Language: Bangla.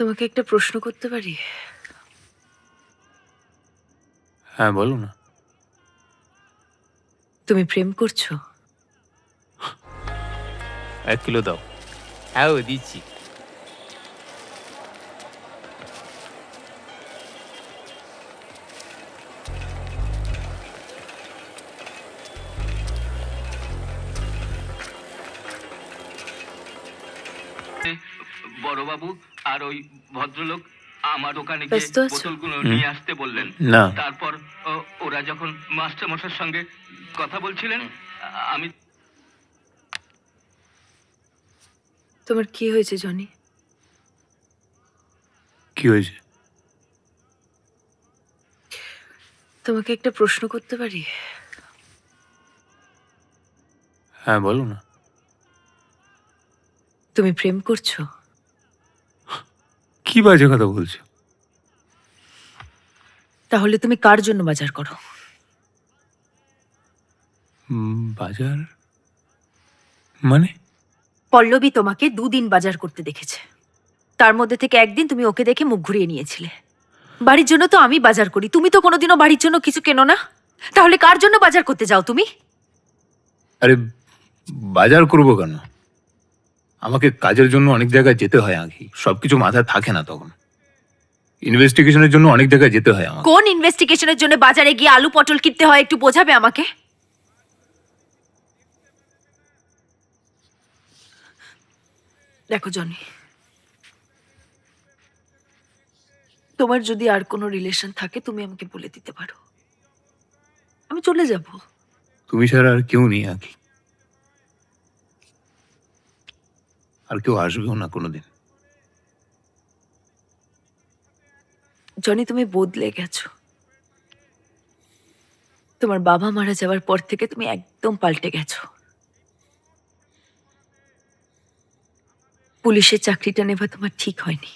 তোমাকে একটা প্রশ্ন করতে পারি? হ্যাঁ, বলো না। তুমি প্রেম করছো? 1 কিলো দাও। হ্যাঁ, দিচ্ছি। বড়বাবু আর ওই ভদ্রলোক আমার দোকানে গিয়ে ব্যস্ত আছো? বোতলগুলো নিয়ে আসতে বললেন। না। তারপর ওরা যখন মাস্টারমশাইয়ের সঙ্গে কথা বলছিলেন, আমি তোমার কি হয়েছে জনি? কি হয়েছে? তোমাকে একটা প্রশ্ন করতে পারি? হ্যাঁ, বলো না। তুমি প্রেম করছো? কি বাজে কথা বলছো? তাহলে তুমি কার জন্য বাজার করো? বাজার মানে? পল্লবী তোমাকে 2 দিন বাজার করতে দেখেছে। তার মধ্যে থেকে একদিন তুমি ওকে দেখে মুখ ঘুরিয়ে নিয়েছিলে। বাড়ির জন্য তো আমি বাজার করি, তুমি তো কোনোদিনও বাড়ির জন্য কিছু কেনো না। তাহলে কার জন্য বাজার করতে যাও তুমি? আরে, বাজার করবো কেন? আমাকে কাজের জন্য অনেক জায়গায় যেতে হয় আঁকি। সবকিছু মাথায় থাকে না তখন। ইনভেস্টিগেশনের জন্য অনেক জায়গায় যেতে হয় আমাকে। কোন ইনভেস্টিগেশনের জন্য বাজারে গিয়ে আলু পটল কিনতে হয় একটু বোঝাবে আমাকে? দেখো জনি, তোমার যদি আর কোনো রিলেশন থাকে তুমি আমাকে বলে দিতে পারো, আমি চলে যাব। তুমি ছাড়া আর কেউ নেই আঁকি। আর কেউ আসবেও না কোনোদিন। জনি, তুমি বদলে গেছো। তোমার বাবা মারা যাওয়ার পর থেকে তুমি একদম পাল্টে গেছো। পুলিশের চাকরিটা নেওয়া তোমার ঠিক হয়নি।